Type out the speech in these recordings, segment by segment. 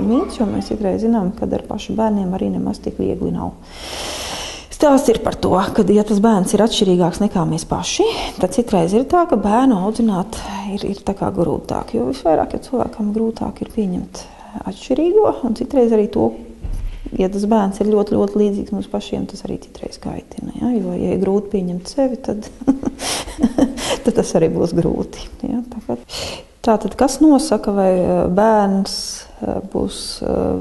mīts, jo mēs citreiz zinām, ka ar pašu bērniem arī nemaz tik viegli nav. Stāsts ir par to, ka, ja tas bērns ir atšķirīgāks nekā mēs paši, tad citreiz ir tā, ka bērnu audzināt ir tā kā grūtāk, jo visvairāk, ja cilvēkam grūtāk ir pieņemt atšķirīgo, un citreiz arī to, ja tas bērns ir ļoti, ļoti līdzīgs mums pašiem, tas arī citreiz kaitina, ja? Jo, ja ir grūti pieņemt sevi, tad, tad tas arī būs grūti. Ja? Tātad, kas nosaka, vai bērns būs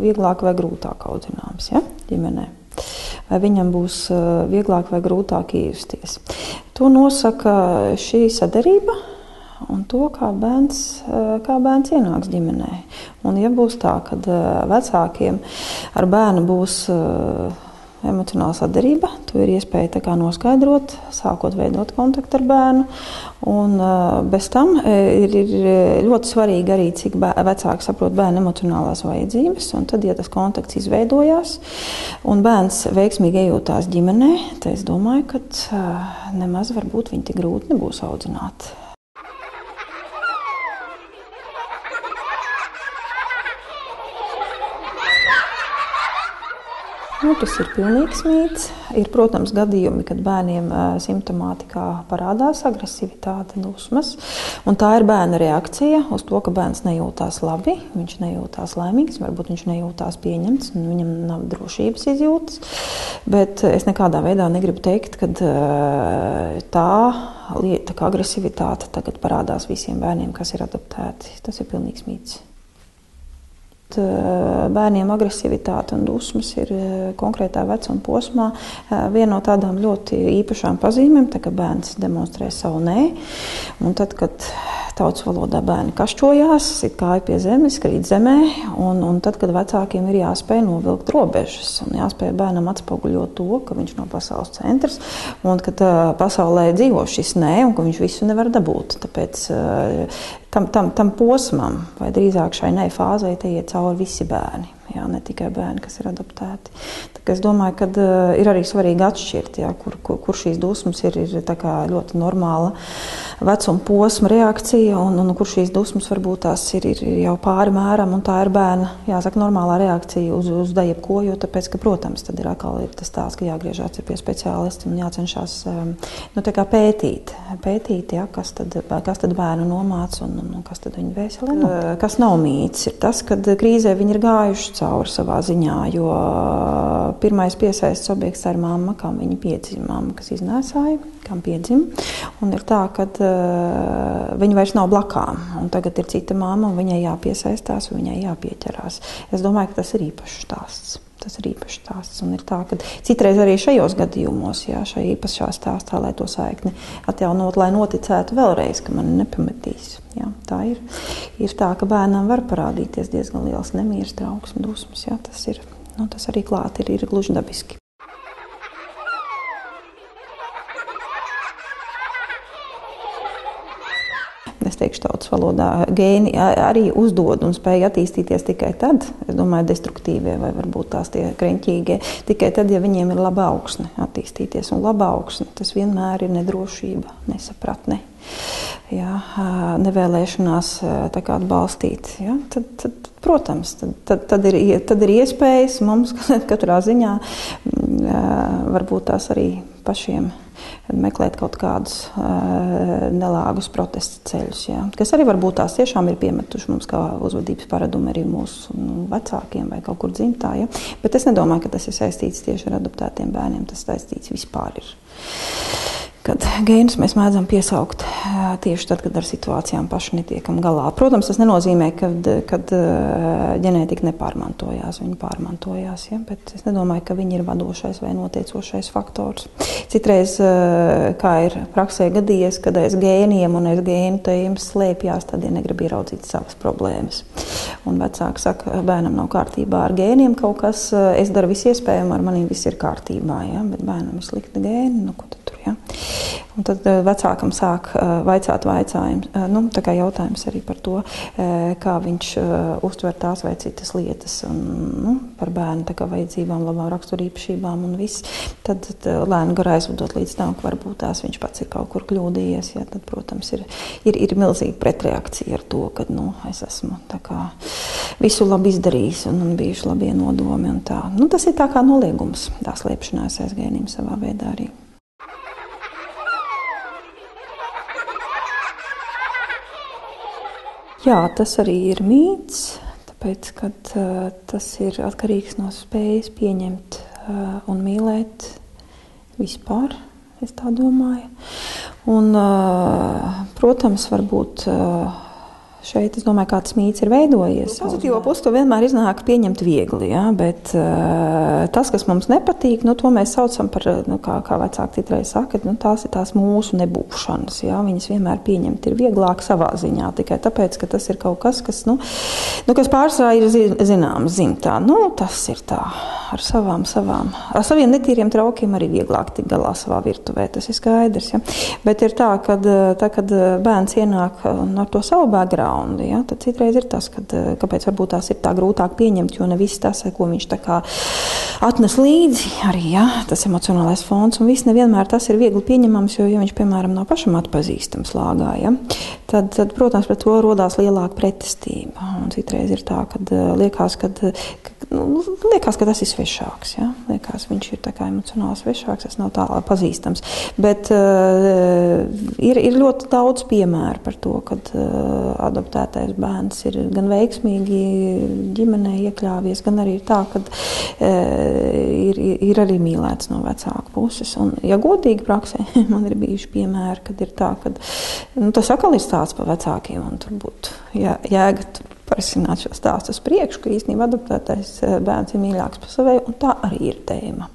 vieglāk vai grūtāk audzināms, ja? Ģimenē? Vai viņam būs vieglāk vai grūtāk iejusties. To nosaka šī sadarība un to, kā bērns ienāks ģimenē. Un ja būs tā, ka vecākiem ar bērnu būs emocionāla sadarība, to ir iespēja tā kā noskaidrot, sākot veidot kontaktu ar bērnu. Un bez tam ir ļoti svarīgi arī, cik vecāki saprot bērnu emocionālās vajadzības. Un tad, ja tas kontakts izveidojās un bērns veiksmīgi iejūtās ģimenē, tad es domāju, ka nemaz varbūt viņi tik grūti nebūs audzināt. Tas ir pilnīgs mīts. Ir, protams, gadījumi, kad bērniem simptomātikā parādās agresivitāte, dusmas. Un tā ir bērna reakcija uz to, ka bērns nejūtās labi, viņš nejūtās laimīgs, varbūt viņš nejūtās pieņemts, un viņam nav drošības izjūtas. Bet es nekādā veidā negribu teikt, ka tā lieta, ka agresivitāte tagad parādās visiem bērniem, kas ir adoptēti. Tas ir pilnīgs mīts. Bērniem agresivitāte un dusmas ir konkrētā vecuma posmā viena no tādām ļoti īpašām pazīmēm, tā ka bērns demonstrē savu nē, un tad, kad tautas valodā bērni kašķojās, sit kāja pie zemes, krīt zemē, un tad, kad vecākiem ir jāspēj novilkt robežas un jāspēj bērnam atspoguļot to, ka viņš nav pasaules centrs un ka pasaulē dzīvo šis nē un ka viņš visu nevar dabūt. Tāpēc tam posmam, vai drīzāk šai nē fāzei, te iet cauri visi bērni. Jā, ne tikai bērni, kas ir adoptēti. Es domāju, ka ir arī svarīgi atšķirt, jā, kur šīs dusmas ir tā kā ļoti normāla vecuma posma reakcija, un kur šīs dusmas varbūt tās ir jau pāri mēram, un tā ir bērna, jāsaka, normālā reakcija uz jebko, jo tāpēc, ka, protams, tad ir atkal tas tās, ka jāgriežās pie speciālista un jācenšas tā kā pētīt, jā, kas tad bērnu nomāc un kas tad viņu vēselē notiek. Kas nav mīts, ir tas, kad krīzē viņi ir gājuši cauri savā ziņā, jo pirmais piesaistes objekts ir mamma, kam viņa piedzima, mamma, kas iznēsāja, kam piedzima. Un ir tā, ka viņa vairs nav blakām, un tagad ir cita mamma, un viņai jāpiesaistās, un viņai jāpieķerās. Es domāju, ka tas ir īpašs stāsts. Tas ir īpašs stāsts, un ir tā, ka citreiz arī šajos gadījumos, jā, šai īpašā stāstā, lai to saikni atjaunot, lai noticētu vēlreiz, ka mani nepametīs. Jā, tā ir. Ir tā, ka bērnam var parādīties diezgan liels nemieris, trauksme, dusmas. Jā, tas arī klāt ir gluži dabiski. Es teikšu tautas valodā, gēni arī uzdod un spēj attīstīties tikai tad, es domāju, destruktīvie vai varbūt tās tie kreņķīgie, tikai tad, ja viņiem ir laba augsne attīstīties. Un laba augsne, tas vienmēr ir nedrošība, nesapratne, jā, nevēlēšanās tā kā atbalstīt. Jā, tad, protams, tad ir iespējas mums katrā ziņā varbūt tās arī pašiem meklēt kaut kādus nelāgus protesta ceļus, jā. Kas arī varbūt tās tiešām ir piemetuši mums kā uzvedības paradumi arī mūsu vecākiem vai kaut kur dzimtā, jā. Bet es nedomāju, ka tas ir saistīts tieši ar adoptētiem bērniem, tas saistīts vispār ir. Kad gēnus mēs mēdzam piesaukt tieši tad, kad ar situācijām paši netiekam galā. Protams, tas nenozīmē, kad ģenētika nepārmantojās, viņi pārmantojās, ja? Bet es nedomāju, ka viņi ir vadošais vai noteicošais faktors. Citreiz, kā ir praksē gadījies, kad aiz gēniem un aiz gēnu tēm slēpjās, tad negrib ieraudzīt savas problēmas. Un vecāki saka, bērnam nav kārtībā ar gēniem kaut kas, es daru visu iespējamo, ar maniem viss ir kārtībā, ja? Bet bērnam ir slikti gēni, ko tad tur, ja? Un tad vecākam sāk vaicāt vaicājumu, tā kā jautājums arī par to, kā viņš uztver tās vai citas lietas. Un, par bērna vajadzībām, labām raksturīpašībām un viss, tad lēni gar aizvedot līdz tam, ka varbūt tās viņš pats ir kaut kur kļūdījies. Ja, tad, protams, ir milzīga pretreakcija ar to, ka es esmu visu labi izdarījis un bijuši labie nodomi. Un tā. Tas ir tā kā noliegums, tā slēpšanās aiz gēniem savā veidā arī. Jā, tas arī ir mīts, tāpēc, ka tas ir atkarīgs no spējas pieņemt un mīlēt vispār, es tā domāju. Un, protams, varbūt šeit, es domāju, kā tas mīts ir veidojies. Pozitīvo pusi to vienmēr iznāk pieņemt viegli, ja? Bet tas, kas mums nepatīk, to mēs saucam par, kā vecāki citreiz saka, tās ir tās mūsu nebūšanas. Ja? Viņas vienmēr pieņemt ir vieglāk savā ziņā, tikai tāpēc, ka tas ir kaut kas, kas pārsvarā ir zināms dzimtā. Tas ir tā, ar saviem netīriem traukiem arī vieglāk tik galā savā virtuvē, tas ir skaidrs. Ja? Bet ir tā, kad bērns ienāk ar to savu background, ja, tad citreiz ir tas, kāpēc varbūt tās ir tā grūtāk pieņemt, jo ne viss tas, ko viņš atnes līdzi arī, ja, tas emocionālais fons, un viss nevienmēr tas ir viegli pieņemams, jo, ja viņš, piemēram, nav pašam atpazīstams lāgā, ja, tad, protams, pret to rodās lielāka pretestība. Un citreiz ir tā, kad liekas, ka tas ir svešāks, ja, liekas, viņš ir emocionāli svešāks, tas nav tā pazīstams. Bet ir ļoti daudz piemēru par to, kad adoptētais bērns ir gan veiksmīgi ģimenē iekļāvies, gan arī tā, ka ir arī mīlēts no vecāku puses. Un, ja godīgi praksē, man ir bijuši piemēri, kad ir tā, ka tas atkal ir stāsts par vecākiem, un tur būtu jēga parasināt šo stāstu uz priekšu, ka īstenībā adoptētais bērns ir mīļāks par savēju, un tā arī ir tēma.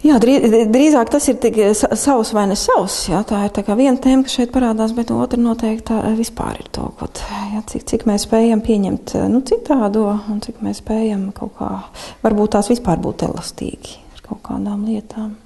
Jā, drīzāk tas ir tik savs vai ne savs. Jā, tā ir viena tēma, kas šeit parādās, bet otra noteikti vispār ir to, cik mēs spējam pieņemt citādo un cik mēs spējam kaut kā, varbūt tās vispār būt elastīgi ar kaut kādām lietām.